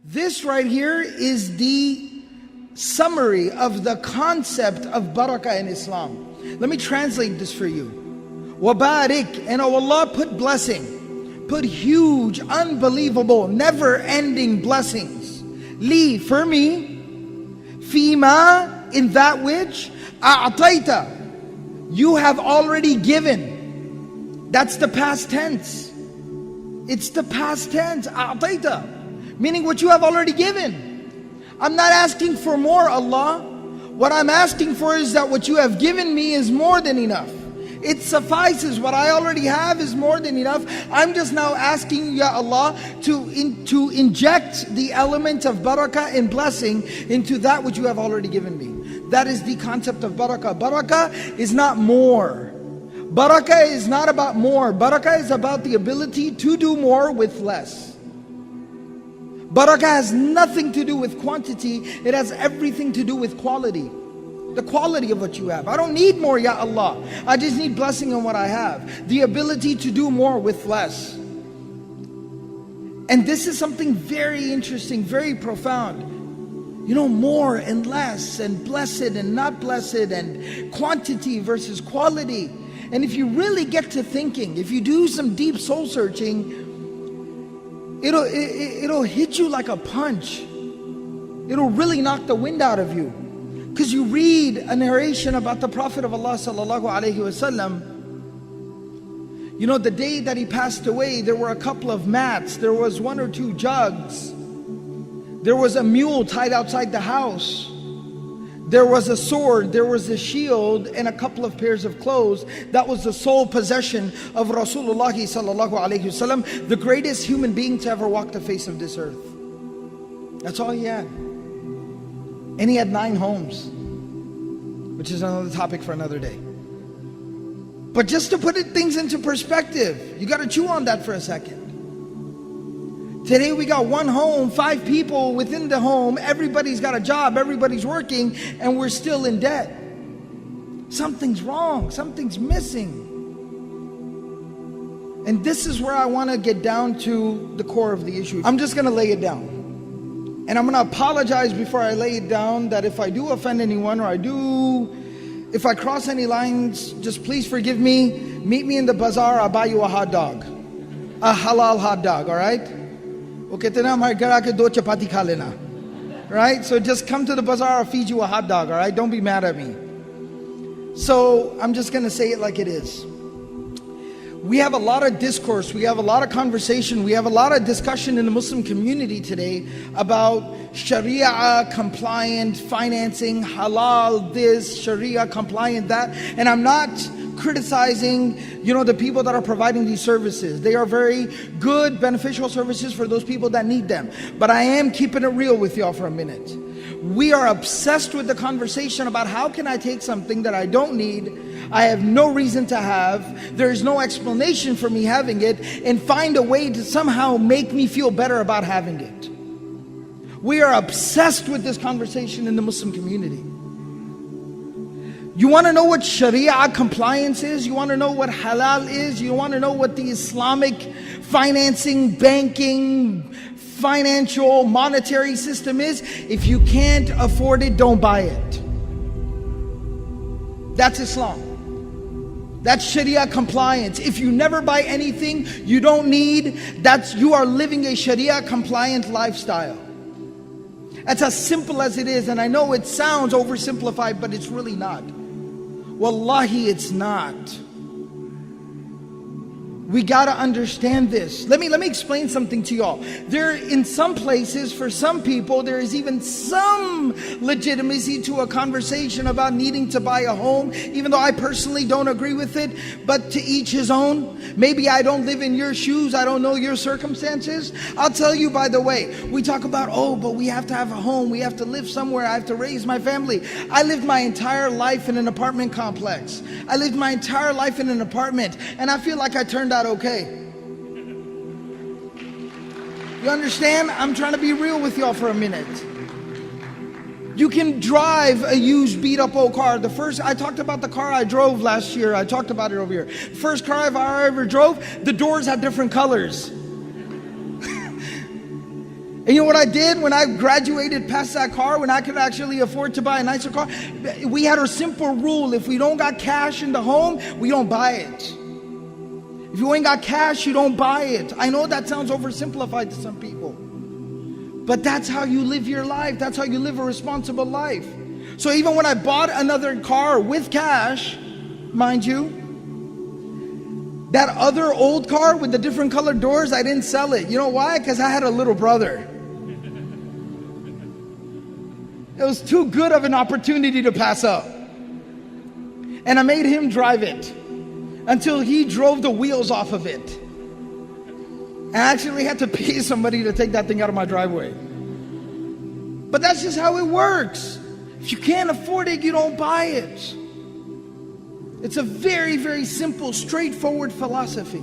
This right here is the summary of the concept of barakah in Islam. Let me translate this for you. Wabarik, and oh Allah, put blessing, put huge, unbelievable, never-ending blessings. Li, for me, fima, in that which a'taita, you have already given. That's the past tense. It's the past tense, a'taita, meaning what you have already given. I'm not asking for more, Allah. What I'm asking for is that what you have given me is more than enough. It suffices. What I already have is more than enough. I'm just now asking you, Ya Allah, to inject the element of barakah and blessing into that which you have already given me. That is the concept of barakah. Barakah is not more. Barakah is not about more. Barakah is about the ability to do more with less. Barakah has nothing to do with quantity. It has everything to do with quality. The quality of what you have. I don't need more, Ya Allah. I just need blessing on what I have. The ability to do more with less. And this is something very interesting, very profound. You know, more and less, and blessed and not blessed, and quantity versus quality. And if you really get to thinking, if you do some deep soul searching, it'll hit you like a punch. It'll really knock the wind out of you. Because you read a narration about the Prophet of Allah sallallahu alaihi wasallam. You know, the day that he passed away, there were a couple of mats. There was 1 or 2 jugs. There was a mule tied outside the house. There was a sword, there was a shield, and a couple of pairs of clothes. That was the sole possession of Rasulullah sallallahu alaihi wasallam, the greatest human being to ever walk the face of this earth. That's all he had. And he had 9 homes, which is another topic for another day. But just to put things into perspective, you got to chew on that for a second. Today we got 1 home, 5 people within the home, everybody's got a job, everybody's working, and we're still in debt. Something's wrong, something's missing. And this is where I want to get down to the core of the issue. I'm just going to lay it down. And I'm going to apologize before I lay it down that if I do offend anyone, or if I cross any lines, just please forgive me. Meet me in the bazaar, I'll buy you a hot dog. A halal hot dog, alright? Right? So just come to the bazaar, I'll feed you a hot dog, alright? Don't be mad at me. So I'm just going to say it like it is. We have a lot of discourse, we have a lot of conversation, we have a lot of discussion in the Muslim community today about Sharia compliant financing, halal this, Sharia compliant that. And I'm not criticizing, the people that are providing these services. They are very good, beneficial services for those people that need them. But I am keeping it real with y'all for a minute. We are obsessed with the conversation about how can I take something that I don't need, I have no reason to have, there is no explanation for me having it, and find a way to somehow make me feel better about having it. We are obsessed with this conversation in the Muslim community. You want to know what Sharia compliance is? You want to know what halal is? You want to know what the Islamic financing, banking, financial, monetary system is? If you can't afford it, don't buy it. That's Islam. That's Sharia compliance. If you never buy anything you don't need, you are living a Sharia compliant lifestyle. That's as simple as it is. And I know it sounds oversimplified, but it's really not. Wallahi, it's not. We got to understand this. Let me explain something to y'all. In some places, for some people, there is even some legitimacy to a conversation about needing to buy a home, even though I personally don't agree with it, but to each his own. Maybe I don't live in your shoes, I don't know your circumstances. I'll tell you, by the way, we talk about, but we have to have a home, we have to live somewhere, I have to raise my family. I lived my entire life in an apartment complex. I lived my entire life in an apartment, and I feel like I turned out okay. You understand? I'm trying to be real with y'all for a minute. You can drive a used beat up old car. I talked about the car I drove last year. I talked about it over here. First car I ever drove, the doors had different colors. And you know what I did when I graduated past that car, when I could actually afford to buy a nicer car? We had a simple rule: if we don't got cash in the home, we don't buy it. If you ain't got cash, you don't buy it. I know that sounds oversimplified to some people, but that's how you live your life. That's how you live a responsible life. So even when I bought another car with cash, mind you, that other old car with the different colored doors, I didn't sell it. You know why? Because I had a little brother. It was too good of an opportunity to pass up. And I made him drive it until he drove the wheels off of it. I actually had to pay somebody to take that thing out of my driveway. But that's just how it works. If you can't afford it, you don't buy it. It's a very, very simple, straightforward philosophy.